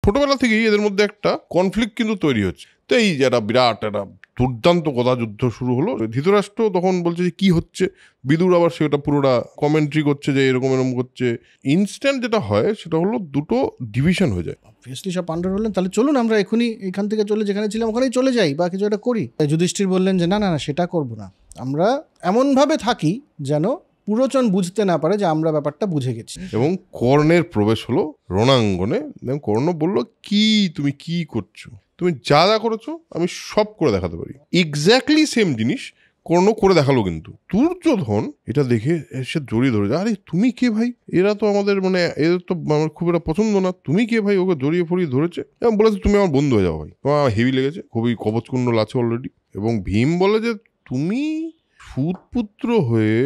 ছোটবেলা থেকেই এদের মধ্যে একটা কনফ্লিক্ট কিন্তু তৈরি হচ্ছে। তো এই যে একটা বিরাট একটা দুর্দান্ত কথা যুদ্ধ শুরু হলো। ধৃতরাষ্ট্র তখন বলছে যে কি হচ্ছে, বিদুর আবার সেটা পুরোটা কমেন্ট্রি করছে যে এরকম এরকম করছে। ইনস্ট্যান্ট যেটা হয় সেটা হলো দুটো ডিভিশন হয়ে যায়। অবভিয়াসলি সব পাণ্ডব বললেন তাহলে চলুন আমরা এখনই এখান থেকে চলে যেখানে ছিলাম ওখানেই চলে যাই বা কিছু একটা করি। যুধিষ্ঠির বললেন যে না না না সেটা করবো না, আমরা এমনভাবে থাকি যেন পুরোজন বুঝতে না পারে যে আমরা ব্যাপারটা বুঝে গেছি। এবং কর্ণের প্রবেশ হলো রণাঙ্গনে। কর্ণ বলল কি তুমি কি করছো, তুমি যা যা করেছো আমি সব করে দেখাতে পারি। এক্স্যাক্টলি সেম জিনিস কর্ণ করে দেখালো। কিন্তু দুর্যোধন এটা দেখে এসে জড়িয়ে ধরে যায়, আরে তুমি কে ভাই, এরা তো আমাদের মানে এদের তো আমার খুব একটা পছন্দ না, তুমি কে ভাই। ওকে জড়িয়ে ফড়িয়ে ধরেছে এবং বলেছে তুমি আমার বন্ধু হয়ে যাও ভাই, তোমার হেভি লেগেছে, খুবই কবচকুণ্ডল আছে অলরেডি। এবং ভীম বলে যে তুমি সুতপুত্র হয়ে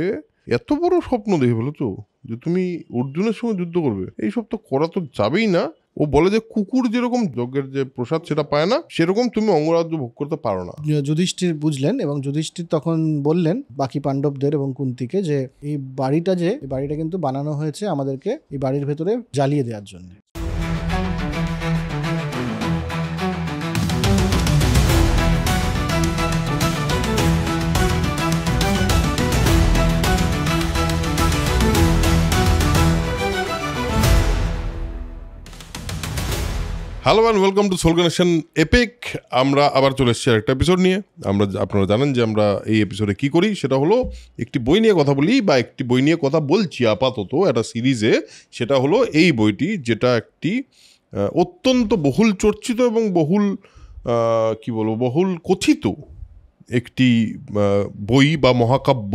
এত বড় স্বপ্ন দেখে ফেলেছো যে তুমি অর্জুনের সঙ্গে যুদ্ধ করবে, এইসব তো করা তো যাবেই না। ও বলে যে কুকুর যেরকম যজ্ঞের যে প্রসাদ সেটা পায় না, সেরকম তুমি অঙ্গরাজ্য ভোগ করতে পারো না। যুধিষ্ঠির বুঝলেন এবং যুধিষ্ঠির তখন বললেন বাকি পাণ্ডবদের এবং কুন্তিকে যে এই বাড়িটা কিন্তু বানানো হয়েছে আমাদেরকে এই বাড়ির ভেতরে জ্বালিয়ে দেওয়ার জন্য। Hello and welcome to soul connection epic. আমরা আবার চলে এসেছি একটা এপিসোড নিয়ে। আপনারা জানেন যে আমরা এই এপিসোডে কি করি, সেটা হলো একটি বই নিয়ে কথা বলি, বা একটি বই নিয়ে কথা বলছি আপাতত একটা সিরিজে। সেটা হলো এই বইটি, যেটা একটি অত্যন্ত বহুল চর্চিত এবং বহুল বহুল কথিত একটি বই বা মহাকাব্য,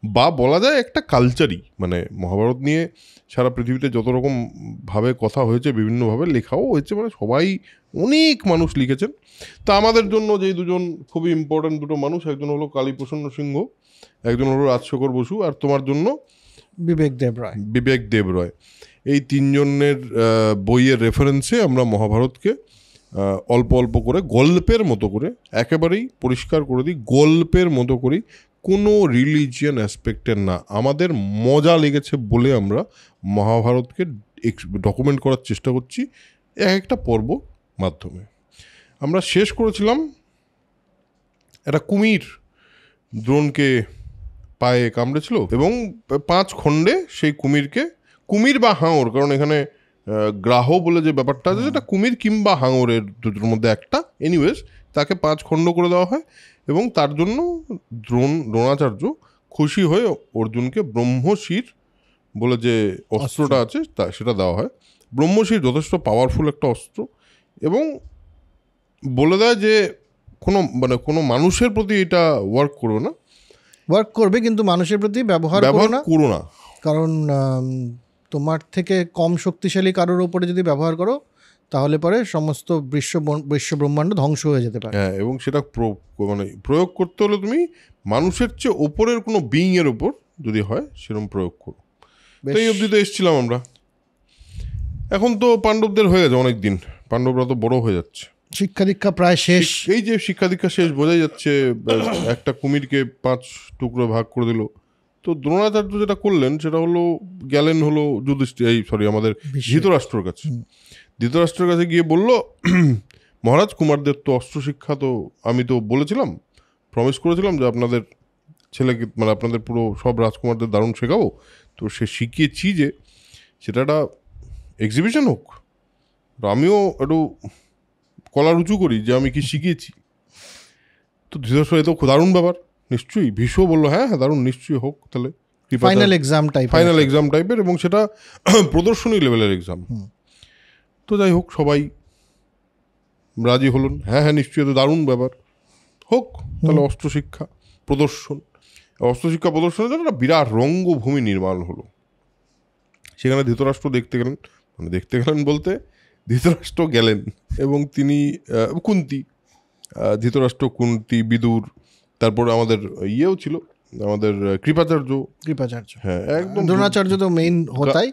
বা বলা যায় একটা কালচারই। মানে মহাভারত নিয়ে সারা পৃথিবীতে যত রকম ভাবে কথা হয়েছে, বিভিন্নভাবে লেখাও হয়েছে, মানে সবাই অনেক মানুষ লিখেছেন। তা আমাদের জন্য যেই দুজন খুবই ইম্পর্ট্যান্ট দুটো মানুষ, একজন হলো কালীপ্রসন্ন সিংহ, একজন হলো রাজশেখর বসু, আর তোমার জন্য বিবেক দেব রয়। এই তিনজনের বইয়ের রেফারেন্সে আমরা মহাভারতকে অল্প অল্প করে গল্পের মতো করে, একেবারেই পরিষ্কার করে দিই, গল্পের মতো করেই, কোনো রিলিজিয়ান অ্যাসপেক্টের না, আমাদের মজা লেগেছে বলে আমরা মহাভারতকে ডকুমেন্ট করার চেষ্টা করছি একটা পর্ব মাধ্যমে। আমরা শেষ করেছিলাম একটা কুমির দ্রোণকে পায়ে কামড়েছিল এবং 5 খণ্ডে সেই কুমির বা হাঙর, কারণ এখানে গ্রাহ বলে যে ব্যাপারটা আছে সেটা কুমির কিংবা হাঙরের দুটোর মধ্যে একটা, এনিওয়েজ তাকে 5 খণ্ড করে দেওয়া হয়। এবং তার জন্য দ্রোণাচার্য খুশি হয়ে অর্জুনকে ব্রহ্মশির বলে যে অস্ত্রটা আছে সেটা দেওয়া হয়। ব্রহ্মশির যথেষ্ট পাওয়ারফুল একটা অস্ত্র, এবং বলে দেয় যে কোনো মানুষের প্রতি এটা ওয়ার্ক করবে কিন্তু মানুষের প্রতি ব্যবহার করো না, কারণ তোমার থেকে কম শক্তিশালী কারোর উপরে যদি ব্যবহার করো তাহলে পরে সমস্ত বিশ্ব ব্রহ্মাণ্ড ধ্বংস হয়ে যেতে পারে। হ্যাঁ, এবং সেটা প্রয়োগ করতে হলে তুমি মানুষের চেয়ে ওপরের কোনো বিইং এর উপর যদি হয় সেরকম প্রয়োগ করো। এই অবধি তো এসেছিলাম আমরা। এখন তো পাণ্ডবদের হয়ে গেছে অনেক দিন, পাণ্ডবরা তো বড় হয়ে যাচ্ছে, শিক্ষা দীক্ষা প্রায় শেষ। এই যে শিক্ষা দীক্ষা শেষ বোঝাই যাচ্ছে। একটা কুমিরকে 5 টুকরো ভাগ করে দিল। তো দ্রোণাচার্য যেটা করলেন সেটা হলো গেলেন হলো আমাদের ধৃতরাষ্ট্রের কাছে গিয়ে বলল, মহারাজ কুমারদের তো অস্ত্র শিক্ষা তো আমি তো বলেছিলাম, প্রমিস করেছিলাম যে আপনাদের ছেলেকে মানে আপনাদের পুরো সব রাজকুমারদের দারুণ শেখাবো, তো সে শিখিয়েছি যে সেটা একটা এক্সিবিশন হোক, আমিও একটু কলার উঁচু করি যে আমি কি শিখিয়েছি। তো ধৃতরাষ্ট্র এ তো দারুণ ব্যাপার, নিশ্চয়ই। ভীষ্ম বললো হ্যাঁ দারুণ, নিশ্চয়ই হোক তাহলে, ফাইনাল এক্সাম টাইপের, এবং সেটা প্রদর্শনী লেভেলের এক্সাম। তো যাই হোক, সবাই রাজি হলেন, হ্যাঁ নিশ্চয়ই, তো দারুণ ব্যাপার, হোক তাহলে অস্ত্রশিক্ষা প্রদর্শনের জন্য একটা বিরাট রঙ্গভূমি নির্মাণ হলো। সেখানে ধৃতরাষ্ট্র দেখতে গেলেন বলতে ধৃতরাষ্ট্র গেলেন, এবং তিনি ধৃতরাষ্ট্র, কুন্তি, বিদুর, তারপর আমাদের ইয়েও ছিল, আমাদের কৃপাচার্য। হ্যাঁ, একদম দ্রোণাচার্য তো মেইন হতাই।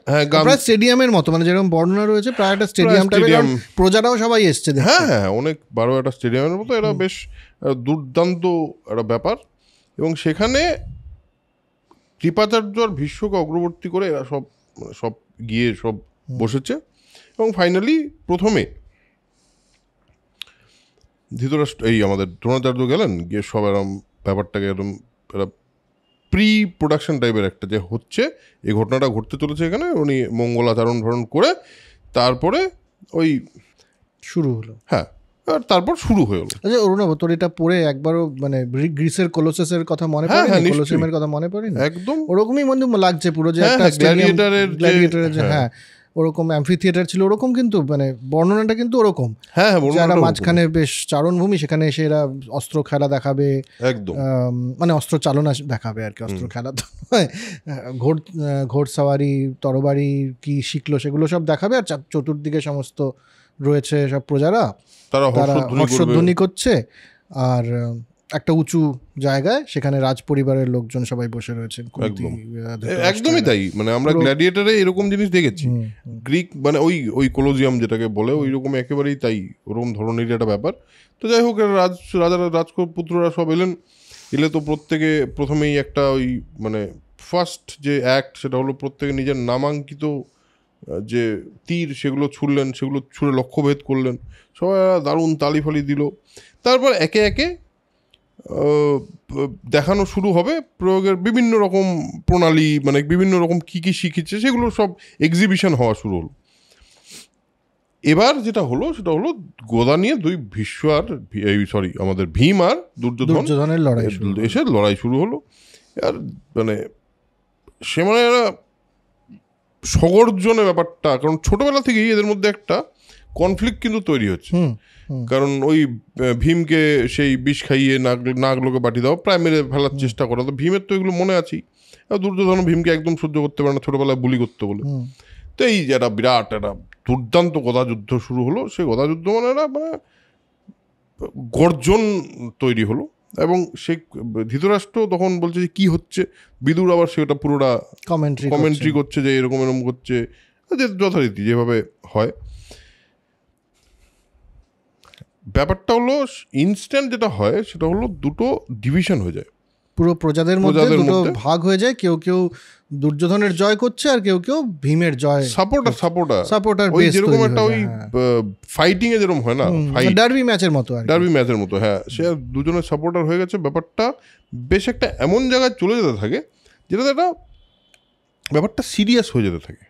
প্রায় স্টেডিয়ামের মতো, মানে যেরকম বর্ণনা রয়েছে প্রায় একটা স্টেডিয়াম টাইপের, প্রজারাও সবাই এসছে। হ্যাঁ, অনেক বড় একটা স্টেডিয়ামের মতো, এরা বেশ দুর্দান্ত একটা ব্যাপার। এবং সেখানে কৃপাচার্য আর ভীষ্মকে অগ্রবর্তী করে এরা সব গিয়ে সব বসেছে। এবং ফাইনালি প্রথমে ধৃতরাষ্ট্র এই আমাদের দ্রোণাচার্য গেলেন, গিয়ে সব এরম ব্যাপারটাকে একদম প্রি প্রোডাকশন টাইপের একটা যে হচ্ছে এই ঘটনাটা ঘটতে চলেছে এখানে, উনি মঙ্গলাচরণ ভরণ করে তারপরে ওই শুরু হলো। হ্যাঁ, আর তারপর শুরু হয়ে গেল। আচ্ছা অরুণাভ, তোর এটা পড়ে একবারও মানে গ্রিসের কোলোসাসের কথা মনে হ্যাঁ, পড়ে, হ্যাঁ, নিশ্চয়ই। কোলোসিয়ামের কথা মনে পড়ে না? একদম ওরকমই মনে লাগছে পুরো, যে হ্যাঁ, একটা হ্যাঁ, গ্ল্যাডিয়েটরের গ্ল্যাডিয়েটরের যে হ্যাঁ ওরকম অ্যাম্ফি থিয়েটার ছিল ওরকম, কিন্তু মানে বর্ণনাটা কিন্তু ওরকম, হ্যাঁ, হ্যাঁ, যারা বর্ণনাটা মাঝখানে বেশ চারণভূমি, সেখানে এসে এরা অস্ত্র খেলা দেখাবে, একদম মানে অস্ত্র চালনা দেখাবে আর কি, অস্ত্র খেলা তো নয়, ঘোড়সাওয়ারি তরবারি কি শিখলো সেগুলো সব দেখাবে, আর চতুর্দিকে সমস্ত রয়েছে সব প্রজারা, তারা তারা হর্ষধ্বনি হর্ষধ্বনি করছে, আর একটা উঁচু জায়গায় সেখানে রাজ পরিবারের লোকজন সবাই বসে রয়েছেন। একদম। একদমই তাই, মানে আমরা গ্ল্যাডিয়েটরে এরকম জিনিস দেখেছি, গ্রিক মানে ওই কোলোজিয়াম যেটাকে বলে ওই রকম একেবারেই তাই, ওরকম ধরনের একটা ব্যাপার। তো যাই হোক, রাজারা রাজপুত্ররা সব এলে তো প্রত্যেকে প্রথমেই একটা ওই মানে ফার্স্ট যে অ্যাক্ট সেটা হলো প্রত্যেকে নিজের নামাঙ্কিত যে তীর সেগুলো ছুড়লেন, সেগুলো ছুঁড়ে লক্ষ্যভেদ করলেন, সবাই দারুণ তালি ফালি দিল। তারপর একে একে দেখানো শুরু হবে প্রয়োগের বিভিন্ন রকম প্রণালী, মানে বিভিন্ন রকম কী কী শিখেছে সেগুলো সব এক্সিবিশন হওয়া শুরু হলো। এবার যেটা হলো সেটা হলো গদা নিয়ে দুই ভীষ্ম আর আমাদের ভীম আর দুর্যোধনের লড়াই এসে লড়াই শুরু হলো। আর মানে সে মানে এরা সগর্জনের ব্যাপারটা, কারণ ছোটবেলা থেকেই এদের মধ্যে একটা কনফ্লিক্ট কিন্তু তৈরি হচ্ছে। কারণ ওই ভীমকে সেই বিষ খাইয়ে নাগলোকে পাঠিয়ে দেওয়া, প্রায় মেরে ফেলার চেষ্টা করা, তো ভীমের তো এগুলো মনে আছেই। দুর্যোধন ভীমকে একদম সহ্য করতে পারে না, ছোটবেলায় বুলি করতে বলে। তো এই যে একটা বিরাট একটা দুর্দান্ত গদাযুদ্ধ শুরু হলো। সেই গদাযুদ্ধ মানে গর্জন তৈরি হলো, এবং সে ধৃতরাষ্ট্র তখন বলছে যে কী হচ্ছে, বিদুর আবার সেটা পুরোটা কমেন্ট্রি করছে যে এরকম এরকম করছে, যে যথারীতি যেভাবে হয়। ব্যাপারটা হলো ইনস্ট্যান্ট যেটা হয় সেটা হলো দুটো ডিভিশন হয়ে যায়, পুরো প্রজাদের মধ্যে দুটো ভাগ হয়ে যায়, কেউ কেউ দুর্যোধনের জয় করছে আর কেউ কেউ ভীমের জয় সাপোর্টার ওই যেরকম একটা ওই ফাইটিং এ যেরকম হয় না, ডার্বি ম্যাচের মতো, হ্যাঁ, সে দুজনের সাপোর্টার হয়ে গেছে। ব্যাপারটা বেশ একটা এমন জায়গায় চলে যেতে থাকে যেটাতে একটা ব্যাপারটা সিরিয়াস হয়ে যেতে থাকে।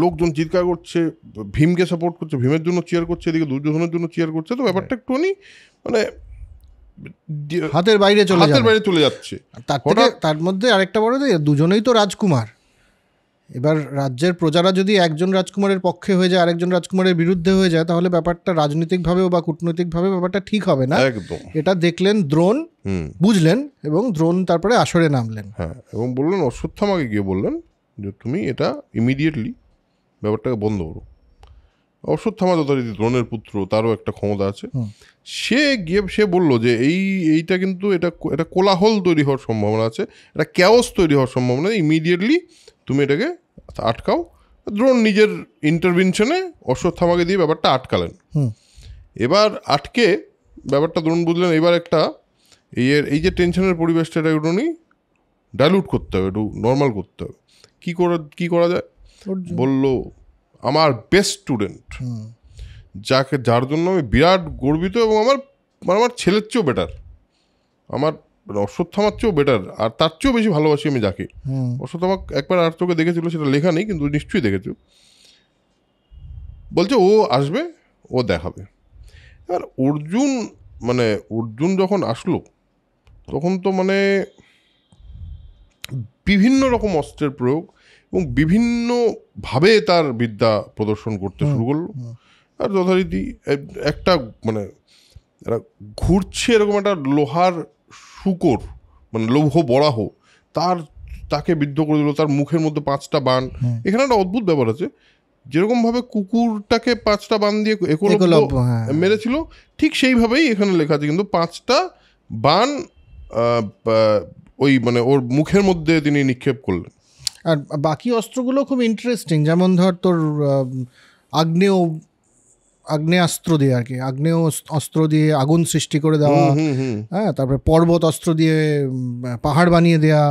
লোকজন চিৎকার করছে, ভীমকে সাপোর্ট করছে, ভীমের জন্য চিয়ার করছে, এদিকে দুর্যোধনের জন্য চিয়ার করছে। তো ব্যাপারটা একটুখানি মানে হাতের বাইরে চলে যাচ্ছে। তার মধ্যে আরেকটা বড়, দুজনেই তো রাজকুমার। এবার রাজ্যের প্রজারা যদি একজন রাজকুমারের পক্ষে হয়ে যায়, আরেকজন রাজকুমারের বিরুদ্ধে হয়ে যায়, তাহলে ব্যাপারটা রাজনৈতিকভাবেও বা কূটনৈতিকভাবে ব্যাপারটা ঠিক হবে না। একদম এটা দেখলেন দ্রোণ, বুঝলেন, এবং দ্রোণ তারপরে আসরে নামলেন। হ্যাঁ, এবং বললেন অশ্বত্থামাকে গিয়ে বললেন যে তুমি এটা ইমিডিয়েটলি ব্যাপারটাকে বন্ধ করো। অশ্বত্থামা যথারীতি দ্রোণের পুত্র, তারও একটা ক্ষমতা আছে। সে বললো যে এইটা কিন্তু এটা কোলাহল তৈরি হওয়ার সম্ভাবনা আছে, এটা ক্যাওস তৈরি হওয়ার সম্ভাবনা, ইমিডিয়েটলি তুমি এটাকে আটকাও। দ্রোণ নিজের ইন্টারভেনশনে অশ্বত্থামাকে দিয়ে ব্যাপারটা আটকালেন। এবার আটকে ব্যাপারটা দ্রোণ বুঝলেন এবার একটা এই যে টেনশনের পরিবেশটা এটা একটু ডাইলুট করতে হবে, একটু নর্মাল করতে হবে। কি করা যায়? বলল আমার বেস্ট স্টুডেন্ট, যার জন্য আমি বিরাট গর্বিত, এবং আমার ছেলের চেয়েও বেটার, আমার অশ্বত্থামার চেয়েও বেটার, আর তার চেয়েও বেশি ভালোবাসি আমি যাকে। অশ্বত্থামা একবার আর চোখে দেখেছিল, সেটা লেখা নেই কিন্তু নিশ্চয়ই দেখেছ। বলছে ও আসবে, ও দেখাবে। এবার অর্জুন যখন আসলো তখন তো মানে বিভিন্ন রকম অস্ত্রের প্রয়োগ এবং বিভিন্নভাবে তার বিদ্যা প্রদর্শন করতে শুরু করলো। আর যথারীতি একটা মানে ঘুরছে এরকম একটা লোহার শুকর, মানে লৌহ বরাহ, তাকে বিদ্ধ করে দিল, তার মুখের মধ্যে 5টা বাণ। এখানে একটা অদ্ভুত ব্যাপার আছে, যেরকম ভাবে কুকুরটাকে 5টা বাণ দিয়ে একলব্য মেরেছিল, ঠিক সেইভাবেই এখানে লেখা আছে, কিন্তু 5টা বাণ ওই মানে ওর মুখের মধ্যে তিনি নিক্ষেপ করলেন। আর বাকি অস্ত্রগুলো খুব ইন্টারেস্টিং, যেমন ধর তোর আগ্নেয়াস্ত্র দিয়ে আর কি, আগ্নেয় অস্ত্র দিয়ে আগুন সৃষ্টি করে দেওয়া, হ্যাঁ, তারপরে পর্বত অস্ত্র দিয়ে পাহাড় বানিয়ে দেওয়া,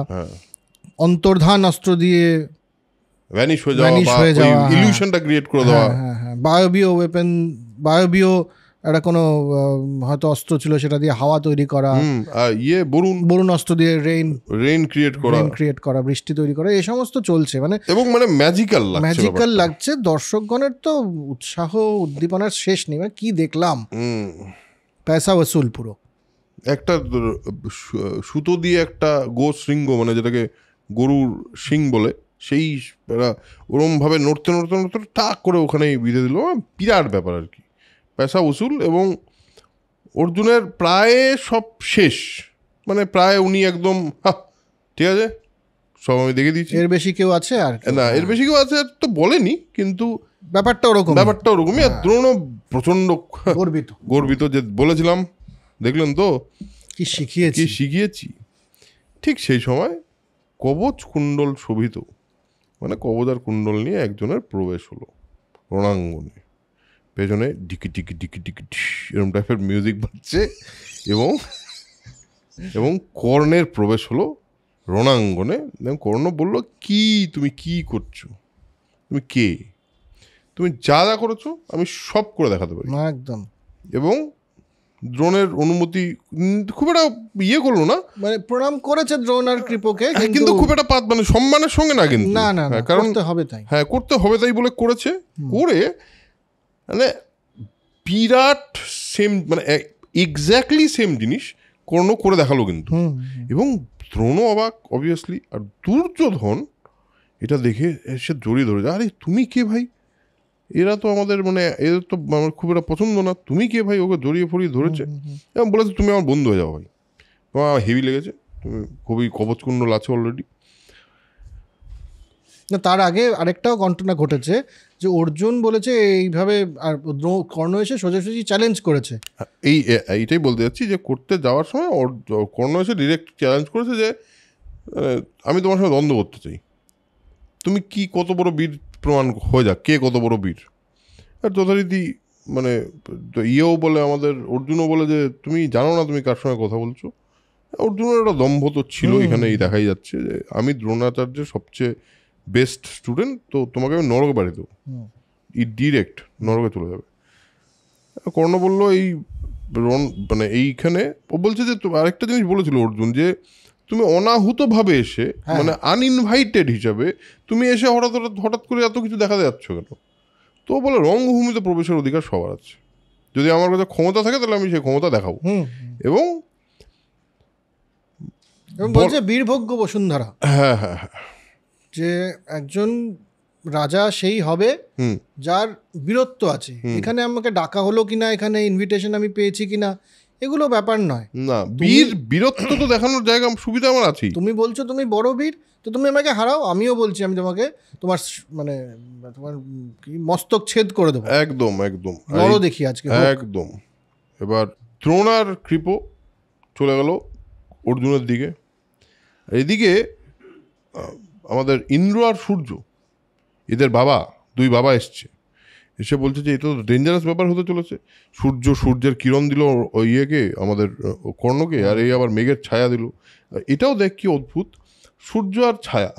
অন্তর্ধান অস্ত্র দিয়ে ভ্যানিশ হয়ে যাওয়া, ইলিউশনটা ক্রিয়েট করে দেওয়া, বায়োবিও ওয়েপন, বায়োবিও একটা কোনো হয়তো অস্ত্র ছিল, সেটা দিয়ে হাওয়া তৈরি করা, বরুণ অস্ত্র দিয়ে রেইন ক্রিয়েট করা, বৃষ্টি তৈরি করা, এই সমস্ত চলছে। মানে এবং মানে ম্যাজিক্যাল লাগছে। দর্শকগণের তো উৎসাহ উদ্দীপনার শেষ নেই। মানে কি দেখলাম, পয়সা ওসুল পুরো। একটা সুতো দিয়ে একটা শৃঙ্গ, মানে যেটাকে গরুর শিং বলে, সেই ওরম ভাবে নড়তে নড়তে নড়তে টাক করে ওখানেই বিঁধে দিল। বিরাট ব্যাপার আর কি, পয়সা উসুল। এবং অর্জুনের প্রায় সব শেষ, মানে প্রায় উনি একদম ঠিক আছে, সব আমি দেখে দিচ্ছি, এর বেশি কেউ আছে আর না, এর বেশি কেউ আছে তো বলেনি, কিন্তু ব্যাপারটা ওরকমই। আর দ্রোণ প্রচন্ড গর্বিত যে বলেছিলাম, দেখলেন তো কি শিখিয়েছি। ঠিক সেই সময় কবচ কুণ্ডল শোভিত, মানে কবচ আর কুণ্ডল নিয়ে একজনের প্রবেশ হলো রণাঙ্গনে। পেছনে ডিকি ডিকি ডিকি ডিকি এরকম টাইপের মিউজিক বাজছে, এবং কর্ণের প্রবেশ হলো রণাঙ্গনে। কর্ণ বলল, তুমি কি করছো, তুমি কে, তুমি যা যা করেছো আমি সব করে দেখাতে পারি একদম। এবং দ্রোণের অনুমতি খুব একটা করলো না, মানে প্রণাম করেছে দ্রোণ আর কৃপকে, কিন্তু খুব একটা মানে সম্মানের সঙ্গে না, কিন্তু না, কারণ করতে হবে তাই বলে করেছে। করে মানে বিরাট সেম, মানে এক্স্যাক্টলি সেম জিনিস কর্ণ করে দেখালো কিন্তু। এবং দ্রোণ অবাক অবভিয়াসলি, আর দুর্যোধন এটা দেখে সে জড়িয়ে ধরে যায়, আরে তুমি কে ভাই, এরা তো আমাদের মানে এদের তো আমার খুব একটা পছন্দ না, তুমি কে ভাই, ওকে জড়িয়ে ফড়িয়ে ধরেছে এবং বলেছে তুমি আমার বন্ধু হয়ে যাও ভাই, আমার হেভি লেগেছে, তুমি খুবই কবচকুণ্ডল আছে অলরেডি। না, তার আগে আরেকটাও ঘটনা ঘটেছে যে অর্জুন বলেছে এইভাবে, আর কর্ণ এসে সোজাসুজি চ্যালেঞ্জ করেছে। এইটাই বলতে যাচ্ছি যে করতে যাওয়ার সময় কর্ণ এসে ডিরেক্ট চ্যালেঞ্জ করেছে যে আমি তোমার সঙ্গে দ্বন্দ্ব করতে চাই, তুমি কি কত বড় বীর প্রমাণ হয়ে যাক, কে কত বড় বীর। আর যথারীতি মানে বলে, আমাদের অর্জুনও বলে যে তুমি জানো না তুমি কার সঙ্গে কথা বলছো। অর্জুনের একটা দম্ভ তো ছিল এখানেই দেখাই যাচ্ছে যে আমি দ্রোণাচার্যের সবচেয়ে বেস্ট স্টুডেন্ট, তো তোমাকে আমি নরকে বাড়ি দেবো, ডিরেক্ট নরকে চলে যাবে। কর্ণ বললো মানে এইখানে ও বলছে যে আরেকটা জিনিস বলেছিল অর্জুন, যে তুমি অনাহুতভাবে এসে, মানে আনইনভাইটেড হিসাবে তুমি এসে হঠাৎ করে এত কিছু দেখাতে যাচ্ছ কেন। তো বলে রঙ্গভূমিতে প্রবেশের অধিকার সবার আছে, যদি আমার কাছে ক্ষমতা থাকে তাহলে আমি সেই ক্ষমতা দেখাবো। এবং বলছে বীরভোগ্য বসুন্ধরা, হ্যাঁ, যে একজন রাজা সেই হবে যার বীরত্ব আছে। এখানে আমাকে ডাকা হলো কিনা, এখানে ইনভিটেশন আমি পেয়েছি কিনা, এগুলো ব্যাপার নয়। না, বীরত্ব তো দেখানোর জায়গা সুবিধা আমার আছে। তুমি বলছো তুমি বড় বীর, তো তুমি আমাকে হারাও, আমিও বলছি আমি তোমাকে তোমার মানে তোমার মস্তক ছেদ করে দেবো। একদম বড় দেখি আজকে একদম। এবার দ্রোণ আর কৃপ চলে গেল অর্জুনের দিকে। এদিকে আমাদের ইন্দ্র আর সূর্য, এদের দুই বাবা এসছে, এসে বলছে যে এটা তো ডেঞ্জারাস ব্যাপার হতে চলেছে। সূর্যের কিরণ দিল ওই আমাদের কর্ণকে, আর এই আবার মেঘের ছায়া দিল। এটাও দেখ কি অদ্ভুত, সূর্য আর ছায়া,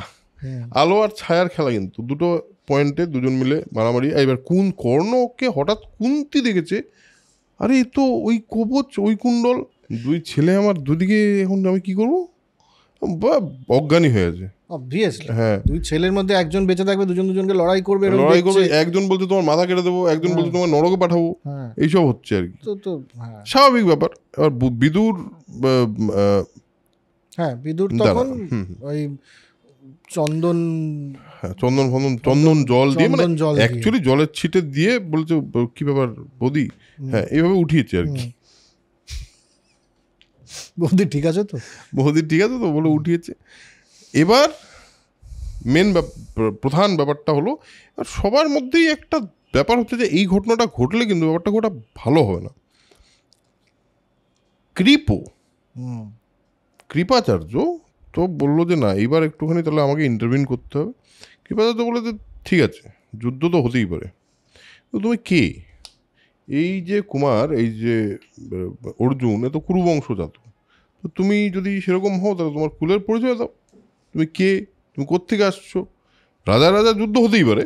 আলো আর ছায়ার খেলা, কিন্তু দুটো পয়েন্টে দুজন মিলে মারামারি। এবার কর্ণকে হঠাৎ কুন্তি দেখেছে, আরে এ তো ওই কবচ ওই কুণ্ডল, দুই ছেলে আমার দুদিকে, এখন আমি কি করবো, অজ্ঞানী হয়ে আছে। হ্যাঁ, দুই ছেলের মধ্যে একজন বেঁচে থাকবে, দুজনকে লড়াই করবে। একজন বলতে তোমার মাথা কেটে দেবো, একজন বলতে তোমার নরকে পাঠাবো, এইসব হচ্ছে আর কি। স্বাভাবিক ব্যাপার। এবার বিদুর তখন ওই চন্দন জল দিয়ে, মানে অ্যাকচুয়ালি জলের ছিটে দিয়ে বলছে কি ব্যাপার বৌদি, হ্যাঁ এইভাবে উঠিয়েছে আর কি। বৌদি ঠিক আছে তো বলে উঠিয়েছে। এবার প্রধান ব্যাপারটা হলো, সবার মধ্যেই একটা ব্যাপার হচ্ছে যে এই ঘটনাটা ঘটলে কিন্তু ব্যাপারটা খুব ভালো হবে না। কৃপাচার্য তো বললো যে না, এইবার একটুখানি তাহলে আমাকে ইন্টারভিউ করতে হবে। কৃপাচার্য বলে যে ঠিক আছে, যুদ্ধ তো হতেই পারে, তো তুমি কে? এই যে কুমার, এই যে অর্জুন, এ তো কুরুবংশজাত, তো তুমি যদি সেরকম হও তাহলে তোমার কুলের পরিচয় দাও, তুমি কে, তুমি কোত্থেকে আসছো? রাজা যুদ্ধ হতেই পারে,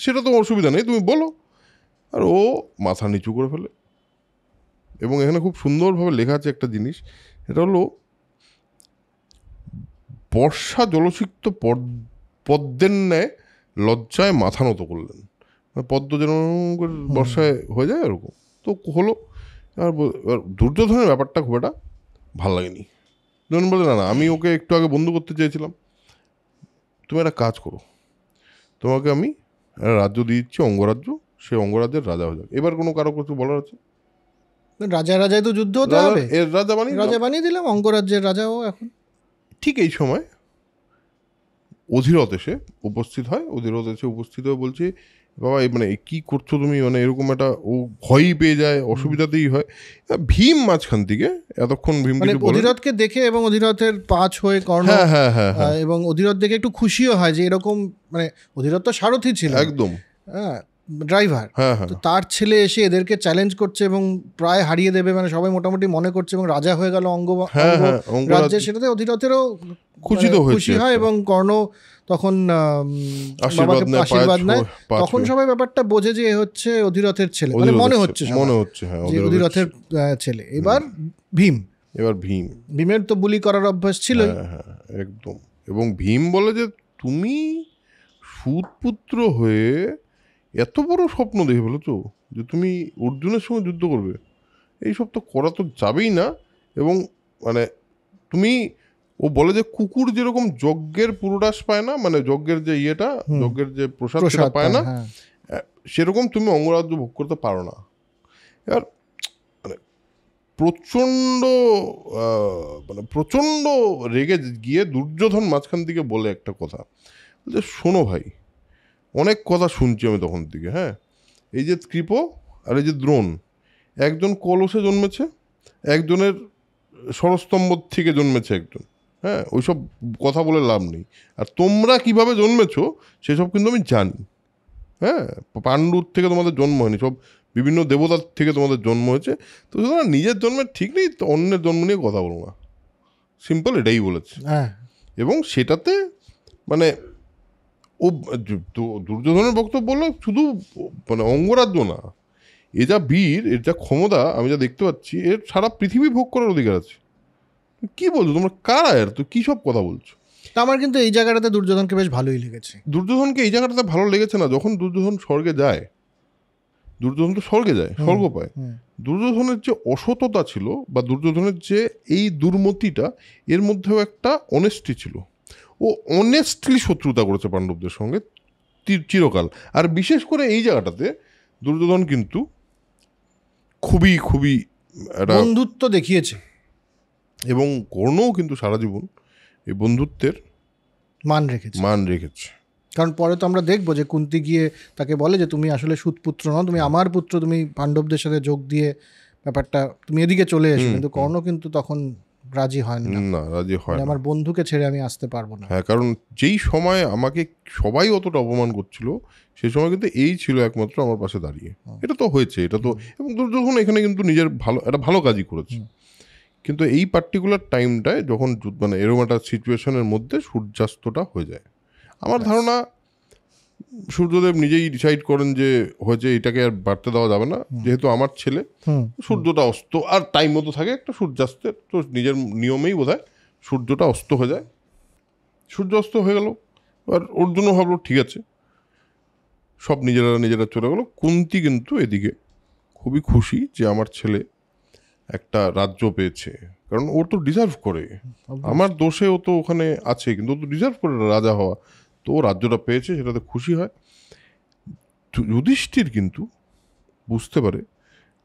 সেটা তো অসুবিধা নেই, তুমি বলো। আর ও মাথা নিচু করে ফেলে, এবং এখানে খুব সুন্দরভাবে লেখা আছে একটা জিনিস, এটা হলো বর্ষা জলসিক্ত পদ্মের ন্যায় লজ্জায় মাথা নত করলেন। পদ্ম যেন বর্ষায় হয়ে যায় এরকম তো হলো। আর দুর্যোধনের ব্যাপারটা খুব একটা ভালো লাগেনি। দুর্যোধন বলে না আমি ওকে একটু আগে বন্ধু করতে চেয়েছিলাম, তুমি একটা কাজ করো, তোমাকে আমি একটা রাজ্য দিয়ে দিচ্ছি, অঙ্গরাজ্য, সেই অঙ্গরাজ্যের রাজা হয়ে যাবে। এবার কোনো কারো কিছু বলার আছে? রাজায় তো যুদ্ধ হতে হবে, এর রাজা বানিয়ে দিলাম, অঙ্গরাজ্যের রাজাও এখন। ঠিক এই সময় অধীরথ এসে উপস্থিত হয়। অধীরথ এসে উপস্থিত হয়ে বলছে, বাবা মানে কি করছো তুমি, মানে এরকম একটা, ও ভয়ই পেয়ে যায়, অসুবিধাতেই হয়। ভীম মাঝখান থেকে এতক্ষণ ভীম মানে অধীরথকে দেখে এবং অধীরথের পাঁচ হয়ে কর্ণ, এবং অধীরথ দেখে একটু খুশিও হয় যে এরকম, মানে অধীরথ তো সারথি ছিল একদম, ড্রাইভার, তো তার ছেলে এসে এদেরকে চ্যালেঞ্জ করছে এবং প্রায় হারিয়ে দেবে, মানে সবাই মোটামুটি মনে করছে, এবং রাজা হয়ে গেল অঙ্গ রাজ্যে, সেটাতে অধীরথেরও খুশি হয় এবং কর্ণ তখন বাবাকে আশীর্বাদ নেয়। তখন সবাই ব্যাপারটা বোঝে যে এ হচ্ছে অধীরথের ছেলে, মানে মনে হচ্ছে যে অধীরথের ছেলে। এবার ভীমের তো বুলি করার অভ্যাস ছিল একদম। এবং ভীম বলে যে তুমি সুতপুত্র হয়ে এত বড় স্বপ্ন দেখে ফেলেছ যে তুমি অর্জুনের সঙ্গে যুদ্ধ করবে, এইসব তো করা তো যাবেই না। এবং মানে তুমি, ও বলে যে কুকুর যেরকম যজ্ঞের পুরোটাস পায় না, মানে যজ্ঞের যে ইয়েটা, যজ্ঞের যে প্রসাদ সেটা পায় না, সেরকম তুমি অঙ্গরাজ্য ভোগ করতে পারো না। এবার মানে প্রচণ্ড রেগে গিয়ে দুর্যোধন মাঝখান থেকে বলে একটা কথা, যে শোনো ভাই, অনেক কথা শুনছি আমি তখন থেকে, হ্যাঁ, এই যে কৃপ আর এই যে দ্রোণ, একজন কলসে জন্মেছে, একজনের সরস্তম্ভ থেকে জন্মেছে একজন, হ্যাঁ, ওইসব কথা বলে লাভ নেই। আর তোমরা কিভাবে জন্মেছো সেসব কিন্তু আমি জানি, হ্যাঁ, পাণ্ডুর থেকে তোমাদের জন্ম হয়নি, সব বিভিন্ন দেবতার থেকে তোমাদের জন্ম হয়েছে, তো সুতরাং নিজের জন্মের ঠিক নেই, তো অন্যের জন্ম নিয়ে কথা বলো না, সিম্পল এটাই বলেছে। এবং সেটাতে মানে ও দুর্যোধনের বক্তব্য বললো শুধু মানে অঙ্গরাজ্য না, এ যা বীর, এর যা ক্ষমতা আমি যা দেখতে পাচ্ছি, এর সারা পৃথিবী ভোগ করার অধিকার আছে। কি বলছো তোমরা, কারা এর, তো কী সব কথা বলছো? আমার কিন্তু এই জায়গাটাতে দুর্যোধনকে বেশ ভালোই লেগেছে। দুর্যোধনকে এই জায়গাটাতে ভালো লেগেছে না, যখন দুর্যোধন স্বর্গে যায়, দুর্যোধন তো স্বর্গে যায়, স্বর্গ পায়, দুর্যোধনের যে অসততা ছিল বা দুর্যোধনের যে এই দুর্মতিটা, এর মধ্যেও একটা অনেস্টি ছিল। ও অনেস্টলি শত্রুতা করেছে পাণ্ডবদের সঙ্গে চিরকাল। আর বিশেষ করে এই জায়গাটাতে দুর্যোধন কিন্তু খুবই খুবই একটা বন্ধুত্ব দেখিয়েছে, এবং কর্ণও কিন্তু সারা জীবন এই বন্ধুত্বের মান রেখেছে। কারণ পরে তো আমরা দেখবো যে কুন্তি গিয়ে তাকে বলে যে তুমি আসলে সুতপুত্র নও, তুমি আমার পুত্র, তুমি পাণ্ডবদের সাথে যোগ দিয়ে ব্যাপারটা তুমি এদিকে চলে এসো। কিন্তু কর্ণ কিন্তু তখন রাজি হয় না, রাজি হয় না, আমার বন্ধুকে ছেড়ে আমি আসতে পারবো না। হ্যাঁ, কারণ যেই সময় আমাকে সবাই অতটা অপমান করছিল, সেই সময় কিন্তু এই ছিল একমাত্র আমার পাশে দাঁড়িয়ে। এটা তো হয়েছে, এটা তো, এবং দুর্যোধন এখানে কিন্তু নিজের একটা ভালো কাজই করেছে। কিন্তু এই পার্টিকুলার টাইমটায় যখন মানে এরকম একটা সিচুয়েশনের মধ্যে সূর্যাস্তটা হয়ে যায়, আমার ধারণা সূর্যদেব নিজেই ডিসাইড করেন যে হয়েছে, এটাকে আর বাড়তে দেওয়া যাবে না, যেহেতু আমার ছেলে, সূর্যটা অস্ত আর টাইম মতো থাকে একটা সূর্যাস্তের, তো নিজের নিয়মেই বোধহয় সূর্যটা অস্ত হয়ে যায়। সূর্য অস্ত হয়ে গেল, আর অর্জুনও ভাবলো ঠিক আছে, সব নিজেরা চলে গেল। কুন্তি কিন্তু এদিকে খুবই খুশি যে আমার ছেলে একটা রাজ্য পেয়েছে, কারণ ও তো ডিজার্ভ করে, আমার দোষে ও তো ওখানে আছে, কিন্তু ও তো ডিজার্ভ করে রাজা হওয়া, তো ও রাজ্যটা পেয়েছে, সেটাতে খুশি হয়। যুধিষ্ঠির কিন্তু বুঝতে পারে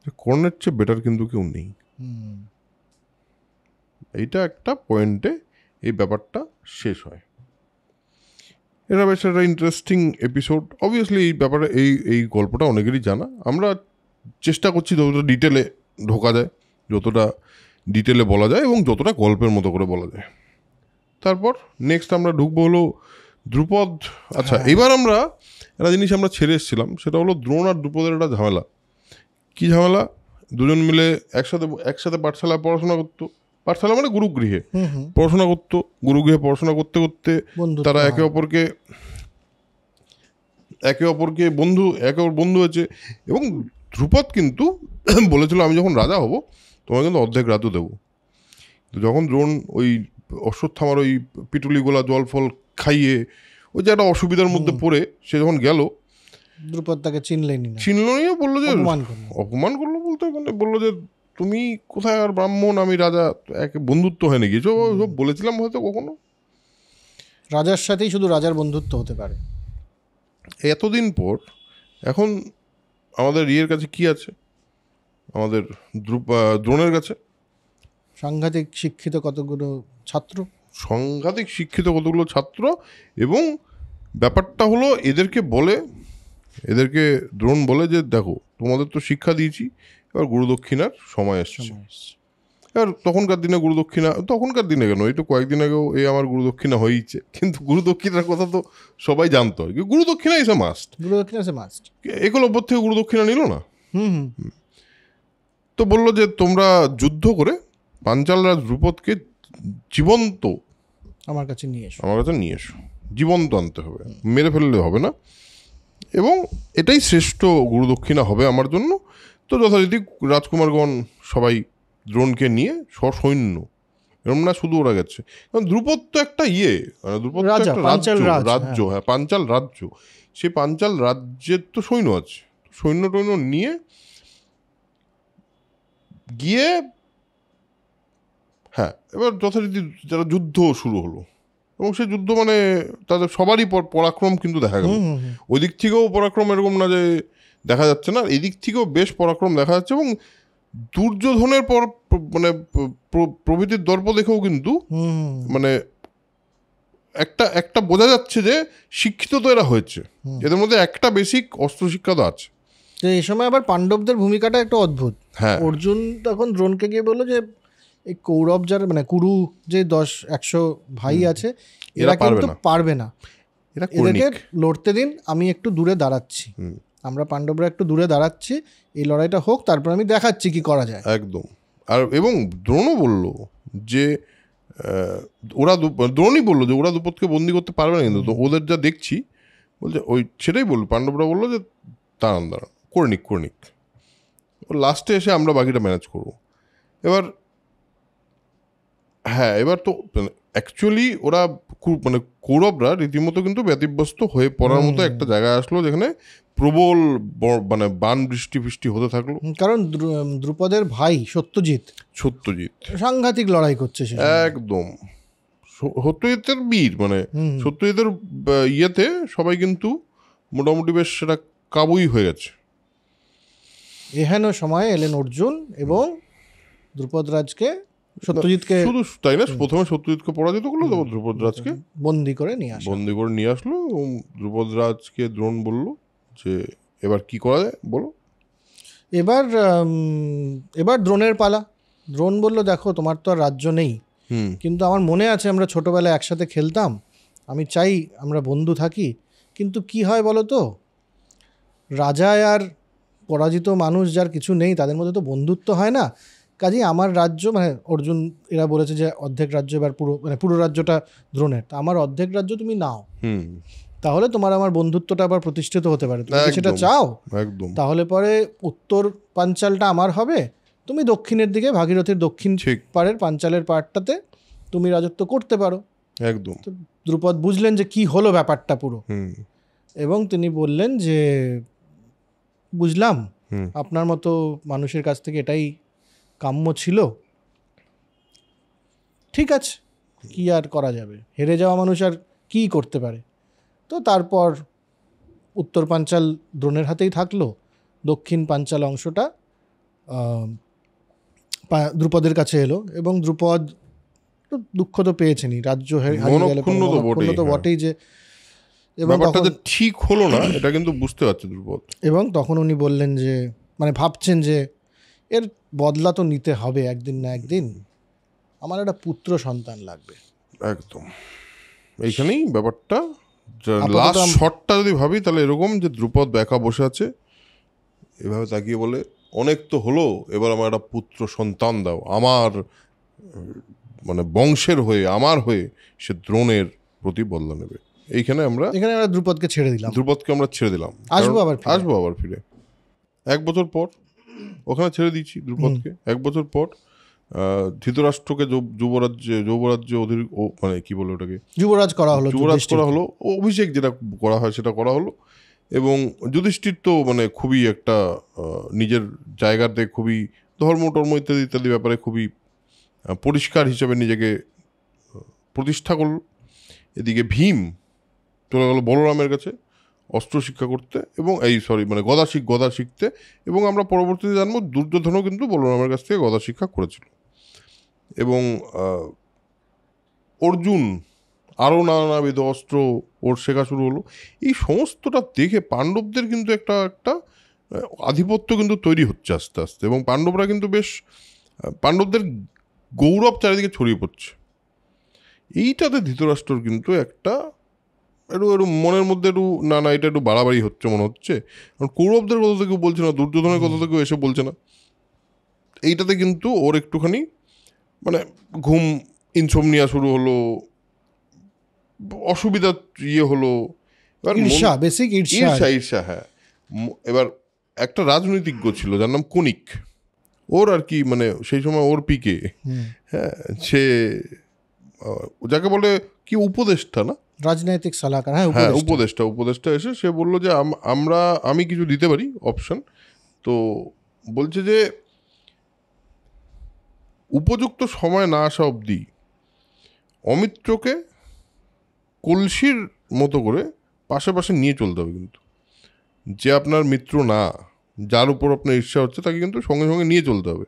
যে কর্ণের চেয়ে বেটার কিন্তু কেউ নেই। এইটা একটা পয়েন্টে এই ব্যাপারটা শেষ হয়। এটা বেশ একটা ইন্টারেস্টিং এপিসোড। অবভিয়াসলি এই ব্যাপারে এই গল্পটা অনেকেরই জানা, আমরা চেষ্টা করছি যতটা ডিটেলে ঢোকা যায়, যতটা ডিটেলে বলা যায় এবং যতটা গল্পের মতো করে বলা যায়। তারপর নেক্সট আমরা ঢুকবো হলো দ্রুপদ। আচ্ছা, এবার আমরা একটা জিনিস আমরা ছেড়ে এসেছিলাম, সেটা হলো দ্রোণ আর দ্রুপদের একটা ঝামেলা। কি ঝামেলা? দুজন মিলে একসাথে পাঠশালায় পড়াশোনা করতো, পাঠশালা মানে গুরুগৃহে পড়াশোনা করতো। গুরুগৃহে পড়াশোনা করতে করতে তারা একে অপরকে বন্ধু হয়েছে। এবং দ্রুপদ কিন্তু বলেছিল আমি যখন রাজা হব তোমাকে কিন্তু অর্ধেক রাজ্য দেবো। তো যখন দ্রোণ ওই অশ্বত্থামার ওই পিটুলি গোলা জল ফল খাইয়ে ওই যে একটা অসুবিধার মধ্যে পড়ে সে যখন গেল, দ্রুপদ তাকে চিনলেনি না, চিনল নিয়ে বললো যে অপমান করলো বলতে মানে বললো যে তুমি কোথায় আর ব্রাহ্মণ আমি রাজা, এক বন্ধুত্ব হয় নাকি সব বলেছিলাম হয়তো কখনো। রাজার সাথেই শুধু রাজার বন্ধুত্ব হতে পারে। এতদিন পর এখন আমাদের ইয়ের কাছে কি আছে, আমাদের দ্রোণের কাছে সাংঘাতিক শিক্ষিত কতগুলো ছাত্র, সাংঘাতিক শিক্ষিত কতগুলো ছাত্র। এবং ব্যাপারটা হলো এদেরকে দ্রোণ বলে যে দেখো তোমাদের তো শিক্ষা দিয়েছি, এবার গুরুদক্ষিণার সময় আসছে। এবার তখনকার দিনে কেন, এই তো কয়েকদিন আগেও আমার গুরুদক্ষিণা হয়েইছে, কিন্তু গুরুদক্ষিণার কথা তো সবাই জানতো আর কি। গুরুদক্ষিণা ইজ এ মাস্ট। একলব্য থেকে গুরুদক্ষিণা নিল না। তো বললো যে তোমরা যুদ্ধ করে পাঞ্চাল রাজ দ্রুপদকে জীবন্ত আমার কাছে নিয়ে এসো, জীবন্ত আনতে হবে, মেরে ফেললে হবে না, এবং এটাই শ্রেষ্ঠ গুরুদক্ষিণা হবে আমার জন্য। তো যথারীতি রাজকুমারগণ সবাই দ্রোণকে নিয়ে সসৈন্য, এরকম না শুধু ওরা গেছে, কারণ দ্রুপদ তো একটা দ্রুপদ তো একটা রাজ্য, হ্যাঁ পাঞ্চাল রাজ্য, সেই পাঞ্চাল রাজ্যের তো সৈন্য আছে, সৈন্য টৈন্য নিয়ে গিয়ে হ্যাঁ এবার যথারীতি যারা যুদ্ধ শুরু হলো, এবং সেই যুদ্ধ মানে তাদের সবারই পরাক্রম কিন্তু দেখা গেল। ওই দিক থেকেও পরাক্রম এরকম না যে দেখা যাচ্ছে না, এই দিক থেকেও বেশ পরাক্রম দেখা যাচ্ছে, এবং দুর্যোধনের পর মানে প্রভৃতির দর্প দেখেও কিন্তু মানে একটা বোঝা যাচ্ছে যে শিক্ষিত তো এরা হয়েছে, এদের মধ্যে একটা বেসিক অস্ত্র শিক্ষা তো আছে। এই সময় আবার পাণ্ডবদের ভূমিকাটা একটু অদ্ভুত। হ্যাঁ, অর্জুন তখন দ্রোণকে গিয়ে বললো যে এই কৌরব যারা মানে কুরু যে 10-100 ভাই আছে এরা কিন্তু পারবে না, এদেরকে লড়তে দিন, আমি একটু দূরে দাঁড়াচ্ছি, আমরা পাণ্ডবরা একটু দূরে দাঁড়াচ্ছি, এই লড়াইটা হোক, তারপর আমি দেখাচ্ছি কি করা যায়। একদম। আর এবং দ্রোণও বলল যে দ্রোণই বললো যে ওরা দ্রুপদকে বন্দি করতে পারবে না, কিন্তু ওদের যা দেখছি বলছে ওই সেটাই বললো, পাণ্ডবরা বললো যে দাঁড়ান কর্ণিক ও লাস্টে এসে আমরা বাকিটা ম্যানেজ করবো। এবার তো অ্যাকচুয়ালি ওরা মানে কৌরবরা রীতিমতো কিন্তু ব্যতিব্যস্ত হয়ে পড়ার মতো একটা জায়গায় আসলো, যেখানে প্রবল মানে বান বৃষ্টি হতে থাকলো, কারণ দ্রুপদের ভাই সত্যজিৎ সাংঘাতিক লড়াই করছে, একদম সত্যজিতের বীর, মানে সত্যজিতের ইয়েতে সবাই কিন্তু মোটামুটি বেশ সেটা কাবুই হয়ে গেছে। এহেন সময়ে এলেন অর্জুন এবং দ্রুপদরাজকে সত্যজিৎকে শুধু তাই না, প্রথমে সত্যজিৎকে পরাজিত করলো, তারপর দ্রুপদরাজকে বন্দি করে নিয়ে আসলো, এবং দ্রুপদরাজকে দ্রোণ বলল যে এবার কি করা যায় বলো। এবার দ্রোণের পালা। দ্রোণ বলল দেখো তোমার তো আর রাজ্য নেই, কিন্তু আমার মনে আছে আমরা ছোটবেলায় একসাথে খেলতাম, আমি চাই আমরা বন্ধু থাকি, কিন্তু কি হয় বলো তো, রাজা আর পরাজিত মানুষ যার কিছু নেই তাদের মধ্যে তো বন্ধুত্ব হয় না, কাজেই আমার রাজ্য মানে অর্জুন এরা বলেছে যে অর্ধেক রাজ্য এবার পুরো রাজ্যটা দ্রোণের, তা আমার অর্ধেক রাজ্য তুমি নাও, তাহলে তোমার আমার বন্ধুত্বটা আবার প্রতিষ্ঠিত হতে পারে, তুমি সেটা চাও, তাহলে পরে উত্তর পাঞ্চালটা আমার হবে, তুমি দক্ষিণের দিকে ভাগীরথীর দক্ষিণ পাড়ের পাঞ্চালের পাড়টাতে তুমি রাজত্ব করতে পারো। একদম। দ্রুপদ বুঝলেন যে কি হলো ব্যাপারটা পুরো, এবং তিনি বললেন যে বুঝলাম আপনার মতো মানুষের কাছ থেকে এটাই কাম্য ছিল, ঠিক আছে কি আর করা যাবে, হেরে যাওয়া মানুষ আর কি করতে পারে। তো তারপর উত্তর পাঞ্চাল দ্রোণের হাতেই থাকলো, দক্ষিণ পাঞ্চাল অংশটা দ্রুপদের কাছে এলো, এবং দ্রুপদ দুঃখ তো পেয়েছেনই, রাজ্য হারিয়ে গেলে তো বটেই, যে ব্যাপারটা যে ঠিক হলো না এটা কিন্তু বুঝতে পারছে দ্রুপদ। এবং তখন উনি বললেন যে মানে ভাবছেন যে এর বদলা তো নিতে হবে একদিন না একদিন, আমার একটা পুত্র সন্তান লাগবে। একদম, এইখানেই ব্যাপারটা লাস্ট শটটা যদি ভাবি তাহলে এরকম যে দ্রুপদ একা বসে আছে, এভাবে তাকিয়ে বলে অনেক তো হলো, এবার আমার একটা পুত্র সন্তান দাও, আমার মানে বংশের হয়ে আমার হয়ে সে দ্রোণের প্রতি বদলা নেবে। এখানে আমরা দ্রুপদকে আমরা ছেড়ে দিলাম, আসবো আবার ফিরে 1 বছর পর ওখানে ছেড়ে দিয়েছি দ্রুপদকে। 1 বছর পর ধৃতরাষ্ট্রকে যুবরাজ্য মানে কি বলে ওটাকে, যুবরাজ করা হলো, অভিষেক যেটা করা হয় সেটা করা হলো। এবং যুধিষ্ঠির তো মানে খুবই একটা নিজের জায়গাতে খুবই ধর্ম ইত্যাদি ইত্যাদি ব্যাপারে খুবই পরিষ্কার হিসেবে নিজেকে প্রতিষ্ঠা করল। এদিকে ভীম চলে গেল বলরামের কাছে অস্ত্র শিক্ষা করতে, এবং মানে গদা শিখতে। এবং আমরা পরবর্তীতে জানবো দুর্যোধনও কিন্তু বলরামের কাছ থেকে গদা শিক্ষা করেছিল। এবং অর্জুন আরও নানাবিধ অস্ত্র ওর শেখা শুরু হলো। এই সমস্তটা দেখে পাণ্ডবদের কিন্তু একটা আধিপত্য কিন্তু তৈরি হচ্ছে আস্তে আস্তে, এবং পাণ্ডবরা কিন্তু বেশ পাণ্ডবদের গৌরব চারিদিকে ছড়িয়ে পড়ছে। এইটাতে ধৃতরাষ্ট্রর কিন্তু একটু মনের মধ্যে এটা একটু বাড়াবাড়ি হচ্ছে মনে হচ্ছে। কারণ কৌরবদের কথা তো কেউ বলছে না, দুর্যোধনের কথা তো কেউ এসে বলছে না। এইটাতে কিন্তু ওর একটুখানি মানে ঘুম ইনসোমনিয়া শুরু হলো, অসুবিধা হলো। ঈর্ষা। হ্যাঁ, এবার একটা রাজনৈতিজ্ঞ ছিল যার নাম কনিক, ওর আর কি মানে সেই সময় ওর পিকে, হ্যাঁ, সে যাকে বলে কি উপদেষ্টা না, রাজনৈতিক সলাহকার, হ্যাঁ উপদেষ্টা এসে সে বললো যে আমি কিছু দিতে পারি অপশন। তো বলছে যে উপযুক্ত সময় না আসা অবধি অমিত্রকে কলসির মতো করে পাশে নিয়ে চলতে হবে, কিন্তু যে আপনার মিত্র না, যার উপর আপনার ঈর্ষা হচ্ছে, তাকে কিন্তু সঙ্গে সঙ্গে নিয়ে চলতে হবে।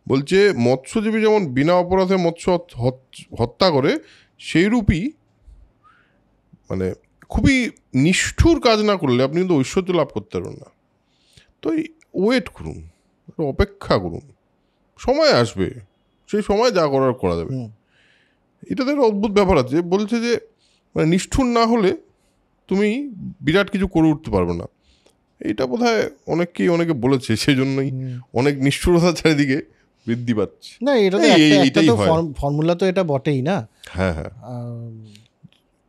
বলছে মৎস্যজীবী যেমন বিনা অপরাধে মৎস্য হত্যা করে, সেইরূপই মানে খুবই নিষ্ঠুর কাজ না করলে আপনি কিন্তু ঐশ্বর্য লাভ করতে পারবেন না। তো ওয়েট করুন, অপেক্ষা করুন, সময় আসবে, সেই সময় যা করার করা যাবে। এটাতে একটা অদ্ভুত ব্যাপার আছে। বলছে যে মানে নিষ্ঠুর না হলে তুমি বিরাট কিছু করে উঠতে পারবে না। এইটা বোধহয় অনেকে বলেছে, সেই জন্যই অনেক নিষ্ঠুরতা চারিদিকে বৃদ্ধি পাচ্ছে। না, এটা তো ফর্মুলা তো এটা বটেই না। হ্যাঁ।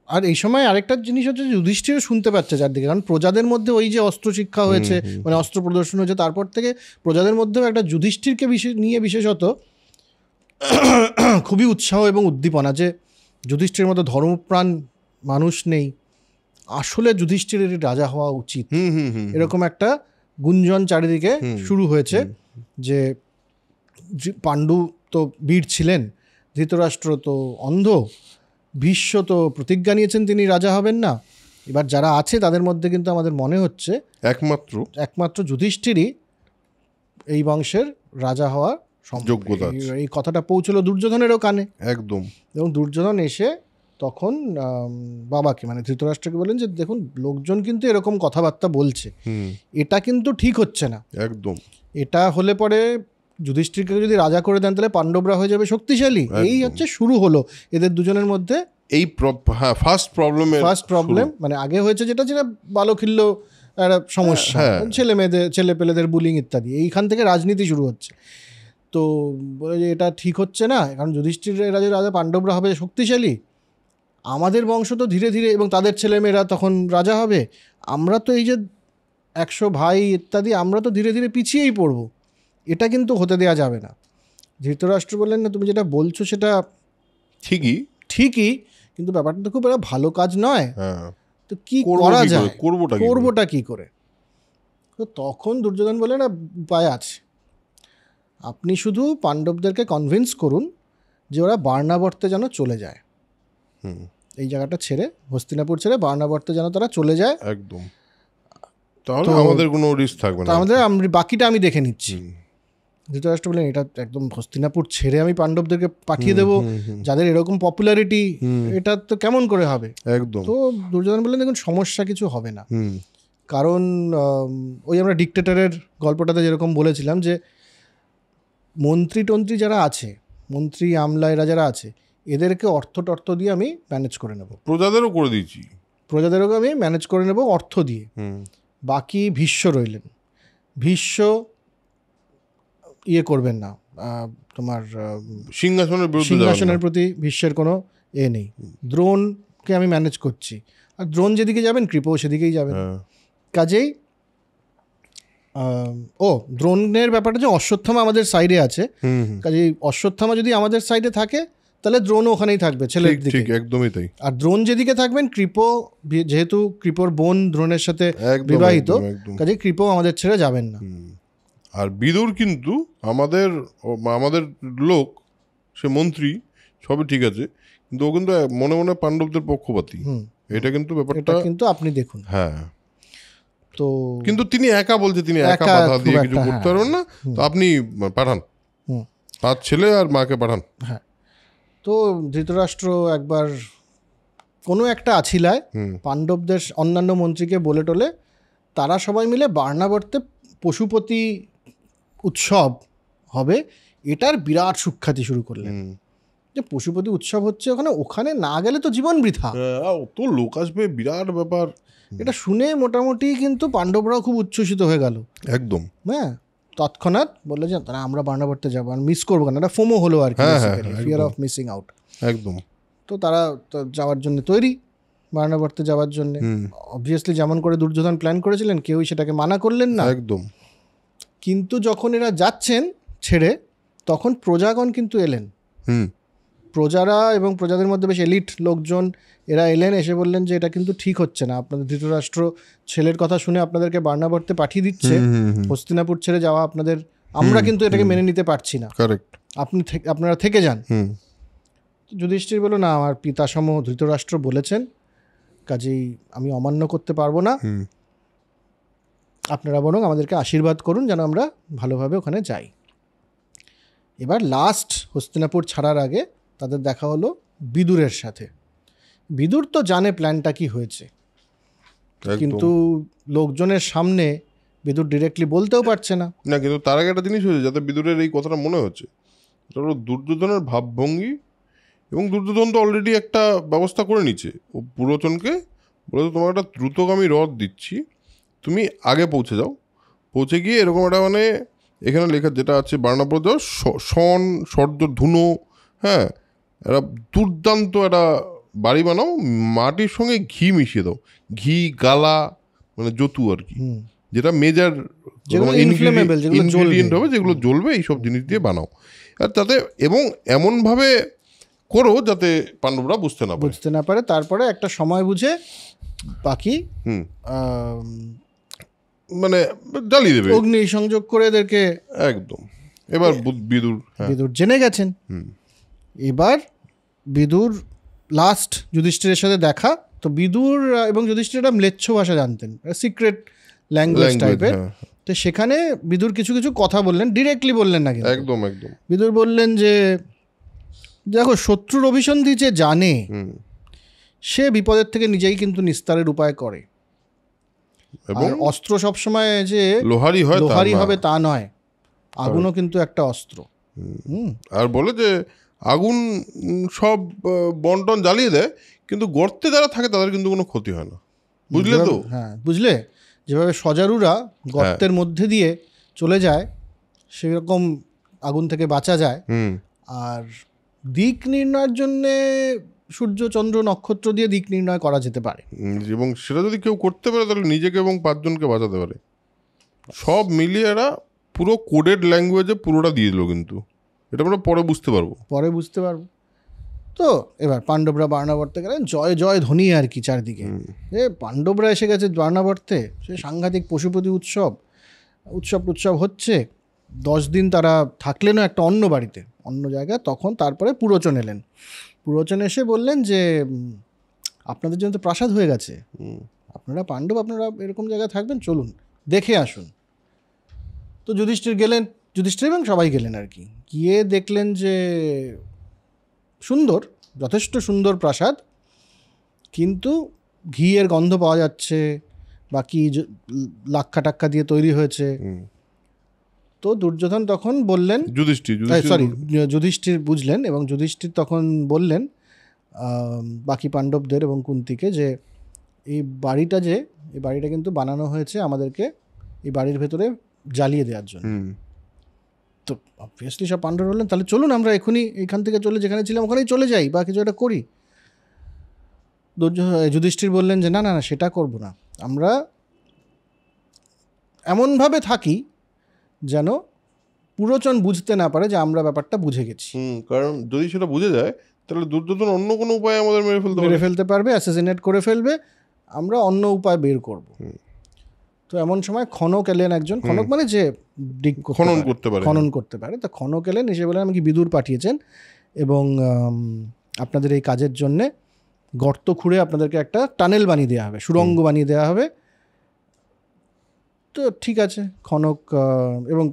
আর এই সময় আরেকটা জিনিস হচ্ছে যুধিষ্ঠিরও শুনতে পাচ্ছে চারদিকে, কারণ প্রজাদের মধ্যে ওই যে অস্ত্র শিক্ষা হয়েছে, মানে অস্ত্র প্রদর্শন হয়েছে, তারপর থেকে প্রজাদের মধ্যেও একটা যুধিষ্ঠিরকে নিয়ে বিশেষত খুবই উৎসাহ এবং উদ্দীপনা, যে যুধিষ্ঠিরের মতো ধর্মপ্রাণ মানুষ নেই, আসলে যুধিষ্ঠিরের রাজা হওয়া উচিত, এরকম একটা গুঞ্জন চারিদিকে শুরু হয়েছে। যে পাণ্ডু তো বীর ছিলেন, ধৃতরাষ্ট্র তো অন্ধ, ভীষ্ম তো প্রতিজ্ঞা নিয়েছেন তিনি রাজা হবেন না। এবার যারা আছে তাদের মধ্যে কিন্তু আমাদের মনে হচ্ছে একমাত্র যুধিষ্ঠিরই এই বংশের রাজা হওয়ার যোগ্যতা। এই কথাটা পৌঁছলো দুর্যোধনেরও কানে একদম, এবং দুর্যোধন এসে তখন বাবাকে মানে ধৃতরাষ্ট্রকে বলেন যে দেখুন, লোকজন কিন্তু এরকম কথাবার্তা বলছে, এটা কিন্তু ঠিক হচ্ছে না একদম। এটা হলে পরে যুধিষ্ঠিরকে যদি রাজা করে দেন তাহলে পাণ্ডবরা হয়ে যাবে শক্তিশালী। এই হচ্ছে শুরু হলো এদের দুজনের মধ্যে এই ফার্স্ট প্রবলেম। মানে আগে হয়েছে যেটা বালখিল্য একটা সমস্যা, ছেলে পেলেদের বুলিং ইত্যাদি, এইখান থেকে রাজনীতি শুরু হচ্ছে। তো এটা ঠিক হচ্ছে না, কারণ যুধিষ্ঠির রাজা পাণ্ডবরা হবে শক্তিশালী, আমাদের বংশ তো ধীরে ধীরে, এবং তাদের ছেলেমেয়েরা তখন রাজা হবে, আমরা তো এই যে 100 ভাই ইত্যাদি, আমরা তো ধীরে ধীরে পিছিয়েই পড়বো, এটা কিন্তু হতে দেওয়া যাবে না। ধৃতরাষ্ট্র বললেন না, তুমি যেটা বলছো সেটা ঠিকই, কিন্তু ব্যাপারটা তো খুব একটা ভালো কাজ নয়, তো কি করা যায়, করবোটা কি করে? তো তখন দুর্যোধন বলে না, উপায় আছে, আপনি শুধু পাণ্ডবদেরকে কনভিন্স করুন যে ওরা বার্নাবর্তে যেন চলে যায়, এই জায়গাটা ছেড়ে, হস্তিনাপুর ছেড়ে বার্নাবর্তে যেন তারা চলে যায় একদম, তাহলে আমাদের কোনো রিস্ক থাকবে না, বাকিটা আমি দেখে নিচ্ছি। ধৃতরাষ্ট্র বললেন এটা একদম, হস্তিনাপুর ছেড়ে আমি পাণ্ডবদেরকে পাঠিয়ে দেবো, যাদের এরকম পপুলারিটি, এটা তো কেমন করে হবে একদম। তো দুর্যোধন বললেন দেখুন, সমস্যা কিছু হবে না, কারণ ওই আমরা ডিক্টেটরের গল্পটাতে যেরকম বলেছিলাম যে মন্ত্রী যারা আছে, মন্ত্রী আমলা এরা যারা আছে, এদেরকে অর্থ দিয়ে আমি ম্যানেজ করে নেব, প্রজাদেরও আমি ম্যানেজ করে নেব অর্থ দিয়ে। বাকি ভীষ্ম রইলেন, ভীষ্ম করবেন না, তোমার সিংহাসনের প্রতি ভীষ্মের কোনো নেই। দ্রোণকে আমি ম্যানেজ করছি, আর দ্রোণ যেদিকে যাবেন কৃপও সেদিকেই যাবেন। কাজেই ও দ্রোণের ব্যাপারটা যে অশ্বত্থামা আমাদের সাইডে আছে, হুম, কাজে অশ্বত্থামা যদি আমাদের সাইডে থাকে তাহলে দ্রোণও ওখানেই থাকবে ছেলের ঠিক দিকে, ঠিক একদমই তাই, আর দ্রোণ যেদিকে থাকবেন কৃপো, যেহেতু কৃপোর বোন দ্রোণের সাথে একদম বিবাহিত, একদম একদম। কাজে কৃপো আমাদের ছেড়ে যাবেন না। আর বিদুর কিন্তু আমাদের আমাদের লোক, সে মন্ত্রী, সবই ঠিক আছে, কিন্তু ও কিন্তু মনে মনে পাণ্ডবদের পক্ষপাতী, এটা কিন্তু এটা ব্যাপারটা, কিন্তু আপনি দেখুন। হ্যাঁ। তো কিন্তু তিনি একা বলছে, তিনি একা একা বাধা খুব দিয়ে একটা, কিছু করতে হ্যাঁ। পারবেন না, তো আপনি পাঠান, হুম। 5 ছেলে আর মাকে পাঠান। হ্যাঁ, তো ধৃতরাষ্ট্র একবার কোনো একটা আছিলায় পাণ্ডবদের অন্যান্য মন্ত্রীকে বলে টলে তারা সবাই মিলে বার্নাবর্তে পশুপতি উৎসব হবে, এটার বিরাট সুখ্যাতি শুরু করলেন যে পশুপতি উৎসব হচ্ছে ওখানে, ওখানে না গেলে তো জীবন বৃথা, অত লোক আসবে, বিরাট ব্যাপার। এটা শুনে মোটামুটি কিন্তু পাণ্ডবরাও খুব উচ্ছ্বসিত হয়ে গেল একদম, হ্যাঁ। তৎক্ষণাৎ বললো যে তারা আমরা বার্নাবর্তে যাবো, আর মিস করবো কেন, এটা ফোমো হলো আর কি, ফিয়ার অফ মিসিং আউট। একদম। তো তারা যাওয়ার জন্য তৈরি, বার্নাবর্তে যাওয়ার জন্য। অবভিয়াসলি যেমন করে দুর্যোধন প্ল্যান করেছিলেন, কেউই সেটাকে মানা করলেন না একদম। কিন্তু যখন এরা যাচ্ছেন ছেড়ে, তখন প্রজাগণ কিন্তু এলেন, প্রজারা এবং প্রজাদের মধ্যে বেশ এলিট লোকজন এরা এলেন, এসে বললেন যে এটা কিন্তু ঠিক হচ্ছে না, আপনাদের ধৃতরাষ্ট্র ছেলের কথা শুনে আপনাদেরকে বার্নাবর্তে পাঠিয়ে দিচ্ছে, হস্তিনাপুর ছেড়ে যাওয়া আপনাদের, আমরা কিন্তু এটাকে মেনে নিতে পারছি না, আপনারা থেকে যান। যুধিষ্ঠির বলল, না, আমার পিতাসম ধৃতরাষ্ট্র বলেছেন, কাজেই আমি অমান্য করতে পারবো না, আপনারা বরং আমাদেরকে আশীর্বাদ করুন যেন আমরা ভালোভাবে ওখানে যাই। এবার লাস্ট হস্তিনাপুর ছাড়ার আগে তাদের দেখা হলো বিদুরের সাথে। বিদুর তো জানে প্ল্যানটা কি হয়েছে, কিন্তু লোকজনের সামনে বিদুর ডিরেক্টলি বলতেও পারছে না। না, কিন্তু তার আগে একটা জিনিস হয়েছে যাতে বিদুরের এই কথাটা মনে হচ্ছে, এটা হলো দুর্যোধনের ভাবভঙ্গি, এবং দুর্যোধন তো অলরেডি একটা ব্যবস্থা করে নিচ্ছে, ও পুরোচনকে বলে তোমার একটা দ্রুতগামী রথ দিচ্ছি, তুমি আগে পৌঁছে যাও, পৌঁছে গিয়ে এরকম একটা মানে এখানে লেখা যেটা আছে বার্নাবর্ত শন সর্দ ধুনো, হ্যাঁ, একটা দুর্দান্ত একটা বাড়ি বানাও, মাটির সঙ্গে ঘি মিশিয়ে দাও, ঘি গালা মানে যতু আর কি, যেটা মেজার ইনগ্রিডিয়েন্ট হবে, যেগুলো জ্বলবে, এইসব জিনিস দিয়ে বানাও, আর তাতে এবং এমনভাবে করো যাতে পাণ্ডবরা বুঝতে না পারে। তারপরে একটা সময় বুঝে বাকি মানে জ্বালিয়ে দেবে, অগ্নি সংযোগ করে এদেরকে একদম। এবার বিদুর জেনে গেছেন। এবার বিদুর লাস্ট যুধিষ্ঠিরের সাথে দেখা, তো বিদুর এবং যুধিষ্ঠির একটা ম্লেচ্ছ ভাষা জানতেন, সিক্রেট ল্যাঙ্গুয়েজ টাইপের, তো সেখানে বিদুর কিছু কিছু কথা বললেন, ডিরেক্টলি বললেন না, কিন্তু একদম একদম বিদুর বললেন যে দেখো, শত্রুর অভিসন্ধি যে জানে সে বিপদের থেকে নিজেই কিন্তু নিস্তারের উপায় করে, এবং অস্ত্র সবসময় যে লোহারি হবে তা নয়, আগুনও কিন্তু একটা অস্ত্র। আর বলে যে আগুন সব বন্টন জ্বালিয়ে দেয়, কিন্তু গর্তে যারা থাকে তাদের কিন্তু কোনো ক্ষতি হয় না, বুঝলে তো? হ্যাঁ, বুঝলে, যেভাবে সজারুরা গর্তের মধ্যে দিয়ে চলে যায় সেরকম আগুন থেকে বাঁচা যায়। আর দিক নির্ণয়ের জন্যে সূর্য চন্দ্র নক্ষত্র দিয়ে দিক নির্ণয় করা যেতে পারে, এবং সেটা যদি কেউ করতে পারে তাহলে নিজেকে এবং 5 জনকে বাঁচাতে পারে। সব মিলিয়ে এরা পুরো কোডেড ল্যাঙ্গুয়েজে পুরোটা দিয়ে দিল, কিন্তু এটা আমরা পরে বুঝতে পারবো। তো এবার পাণ্ডবরা বার্নাবর্তে গেলেন, জয় জয় ধ্বনি আর কি চারদিকে, যে পাণ্ডবরা এসে গেছে বার্নাবর্তে, সে সাংঘাতিক পশুপতি উৎসব হচ্ছে। 10 দিন তারা থাকলেনও একটা অন্য বাড়িতে, অন্য জায়গায়। তখন তারপরে পুরোচন এলেন, পুরোচন এসে বললেন যে আপনাদের জন্য তো প্রাসাদ হয়ে গেছে, আপনারা পাণ্ডব, আপনারা এরকম জায়গায় থাকবেন, চলুন দেখে আসুন। তো যুধিষ্ঠির এবং সবাই গেলেন আর কি, গিয়ে দেখলেন যে সুন্দর, যথেষ্ট সুন্দর প্রাসাদ, কিন্তু ঘিয়ের গন্ধ পাওয়া যাচ্ছে, বাকি লাক্কা দিয়ে তৈরি হয়েছে। তো দুর্যোধন তখন বললেন, যুধিষ্ঠির বুঝলেন, এবং যুধিষ্ঠির তখন বললেন বাকি পাণ্ডবদের এবং কুন্তিকে যে এই বাড়িটা কিন্তু বানানো হয়েছে আমাদেরকে এই বাড়ির ভেতরে জ্বালিয়ে দেওয়ার জন্য। তো অবভিয়াসলি সব পাণ্ডব বললেন, তাহলে চলুন আমরা এখনই এখান থেকে যেখানে ছিলাম ওখানেই চলে যাই, বা কিছু একটা করি। যুধিষ্ঠির বললেন যে না, সেটা করব না, আমরা এমনভাবে থাকি যেন পুরোজন বুঝতে না পারে যে আমরা ব্যাপারটা বুঝে গেছি। কারণ যদি সেটা বুঝে যায় তাহলে দুর্যোধন অন্য কোনো উপায়ে আমাদের মেরে ফেলতে পারবে, অ্যাসাসিনেট করে ফেলবে, আমরা অন্য উপায় বের করব। তো এমন সময় খনক এলেন একজন, খনক মানে যে খনন করতে পারে, তা খনক এলেন, এসে বলেন আমাকে বিদুর পাঠিয়েছেন এবং আপনাদের এই কাজের জন্যে গর্ত খুঁড়ে আপনাদেরকে একটা টানেল বানিয়ে দেওয়া হবে, সুড়ঙ্গ বানিয়ে দেওয়া হবে। তো ঠিক আছে, খনক এবং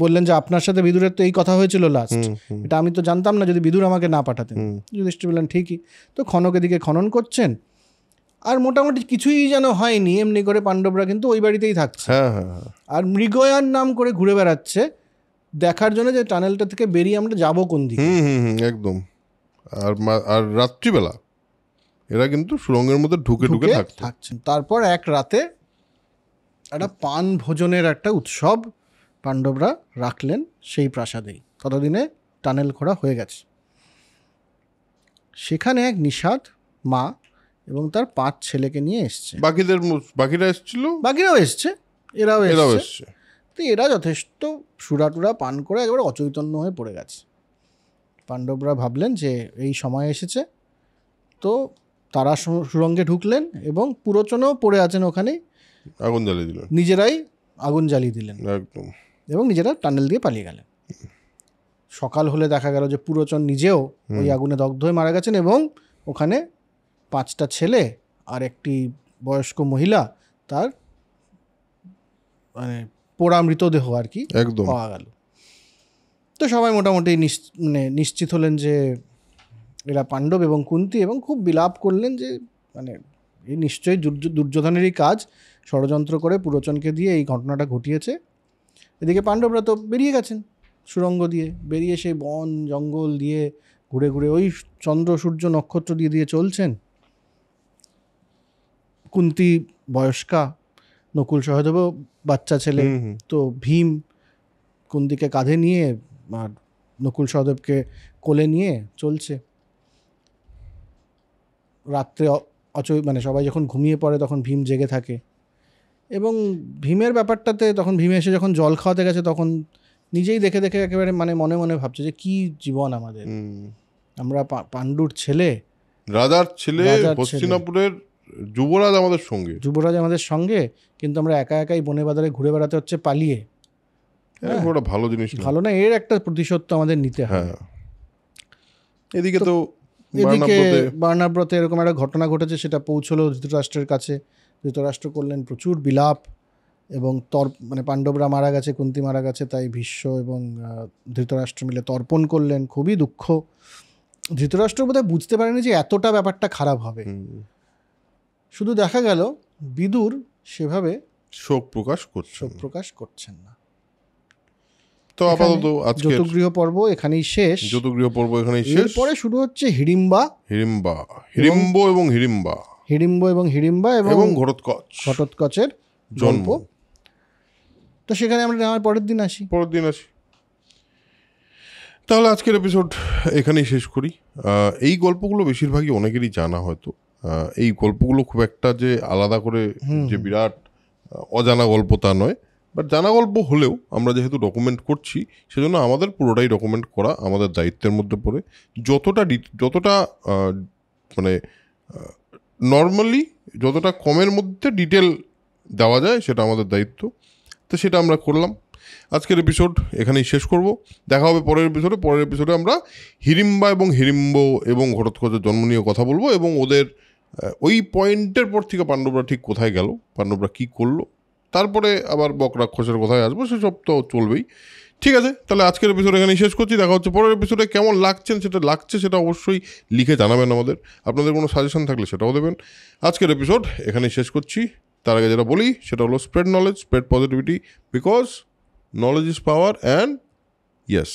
বললেন যে আপনার সাথে বিদুরের তো এই কথা হয়েছিল লাস্ট, এটা আমি তো জানতাম না যদি বিদুর আমাকে না পাঠাতেন। যুধিষ্ঠির বললেন ঠিকই। তো খনক এদিকে খনন করছেন, আর মোটামুটি কিছুই যেন হয়নি, এমনি করে পাণ্ডবরা কিন্তু ওই বাড়িতেই থাকছে, আর মৃগয়ার নাম করে ঘুরে বেড়াচ্ছে দেখার জন্য যে টানেলটা থেকে বেরিয়ে আমরা যাবো কোন দিকে। একদম। আর রাত্রিবেলা এরা কিন্তু সুড়ঙ্গের মধ্যে ঢুকে থাকছেন। তারপর এক রাতে একটা পান ভোজনের একটা উৎসব পাণ্ডবরা রাখলেন সেই প্রাসাদেই। ততদিনে টানেল খোঁড়া হয়ে গেছে। সেখানে এক নিষাদ মা এবং তার 5 ছেলেকে নিয়ে এসছে। বাকিরাও এসছে, এরাও এসছে। তো এরা যথেষ্ট সুরাটুরা পান করে একেবারে অচৈতন্য হয়ে পড়ে গেছে। পাণ্ডবরা ভাবলেন যে এই সময় এসেছে, তো তারা সুরঙ্গে ঢুকলেন এবং পুরোচনও পড়ে আছেন ওখানেই, আগুন জ্বালিয়ে দিলেন, নিজেরাই আগুন জ্বালিয়ে দিলেন একদম, এবং নিজেরা টানেল দিয়ে পালিয়ে গেলেন। সকাল হলে দেখা গেল যে পুরোচন নিজেও ওই আগুনে দগ্ধ হয়ে মারা গেছেন এবং ওখানে 5টা ছেলে আর একটি বয়স্ক মহিলা তার মানে পোড়া মৃতদেহ আর কি পাওয়া গেল। তো সবাই মোটামুটি নিশ্চিত হলেন যে এরা পাণ্ডব এবং কুন্তী, এবং খুব বিলাপ করলেন যে মানে এই নিশ্চয়ই দুর্যোধনেরই কাজ, ষড়যন্ত্র করে পুরোচনকে দিয়ে এই ঘটনাটা ঘটিয়েছে। এদিকে পাণ্ডবরা তো বেরিয়ে গেছেন সুড়ঙ্গ দিয়ে, বেরিয়ে সেই বন জঙ্গল দিয়ে ঘুরে ঘুরে ওই চন্দ্র সূর্য নক্ষত্র দিয়ে চলছেন। কুন্তী বয়স্কা, নকুল সহদেবও বাচ্চা ছেলে, তো ভীম কুন্তীকে কাঁধে নিয়ে আর নকুল সহদেবকে কোলে নিয়ে চলছে। রাত্রে মানে সবাই যখন ঘুমিয়ে পড়ে তখন ভীম জেগে থাকে, এবং ভীমের ব্যাপারটাতে তখন ভীম এসে যখন জল খাওয়াতে গেছে তখন নিজেই দেখে একেবারে মানে মনে মনে ভাবছে যে কি জীবন আমাদের, আমরা পাণ্ডুর ছেলে, রাজার ছেলে, হস্তিনাপুরের যুবরাজ আমাদের সঙ্গে, কিন্তু আমরা একাই বনে বাজারে ঘুরে বেড়াতে হচ্ছে পালিয়ে। ভালো জিনিস ভালো না, এর একটা প্রতিশোধ তো আমাদের নিতে হয়। এদিকে বার্নাব্রতে এরকম একটা ঘটনা ঘটেছে, সেটা পৌঁছলো ধৃতরাষ্ট্রের কাছে। ধৃতরাষ্ট্র করলেন প্রচুর বিলাপ, এবং মানে পাণ্ডবরা মারা গেছে, কুন্তী মারা গেছে, তাই ভীষ্ম এবং ধৃতরাষ্ট্র মিলে তর্পণ করলেন। খুবই দুঃখ। ধৃতরাষ্ট্র বোধহয় বুঝতে পারেনি যে এতটা ব্যাপারটা খারাপ হবে। শুধু দেখা গেল বিদুর সেভাবে শোক প্রকাশ করছেন না। তো আপাতত যতগৃহ পর্ব এখানেই শেষ। এরপরে শুরু হচ্ছে হিড়িম্ব এবং ঘটোৎকচের জন্ম। তো সেখানে আমরা পরের দিন আসি। তাহলে আজকের এপিসোড এখানেই শেষ করি। এই গল্পগুলো বেশিরভাগই অনেকেরই জানা, হয়তো এই গল্পগুলো খুব একটা যে আলাদা করে যে বিরাট অজানা গল্প তা নয়, বাট জানা গল্প হলেও আমরা যেহেতু ডকুমেন্ট করছি সেজন্য আমাদের পুরোটাই ডকুমেন্ট করা আমাদের দায়িত্বের মধ্যে পড়ে। যতটা মানে নর্মালি যতটা কমের মধ্যে ডিটেল দেওয়া যায় সেটা আমাদের দায়িত্ব, তো সেটা আমরা করলাম। আজকের এপিসোড এখানেই শেষ করব। দেখা হবে পরের এপিসোডে আমরা হিড়িম্বা এবং ঘটোৎকচের জন্ম নিয়ে কথা বলবো, এবং ওদের ওই পয়েন্টের পর থেকে পাণ্ডবরা ঠিক কোথায় গেল, পাণ্ডবরা কী করলো, তারপরে আবার বকরাক্ষসের কথায় আসবো, সেসব তো চলবেই। ঠিক আছে, তাহলে আজকের এপিসোড এখানেই শেষ করছি। দেখা হচ্ছে পরের এপিসোডে। কেমন লাগছে সেটা অবশ্যই লিখে জানাবেন আমাদের। আপনাদের কোনো সাজেশন থাকলে সেটাও দেবেন। আজকের এপিসোড এখানেই শেষ করছি। তার আগে যেটা বলি সেটা হলো spread knowledge, spread positivity, because knowledge is power and yes,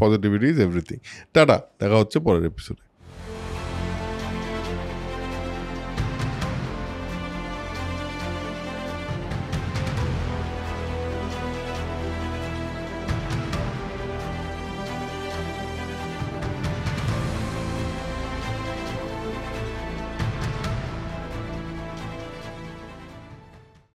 positivity is everything. Tata, দেখা হচ্ছে পরের এপিসোডে।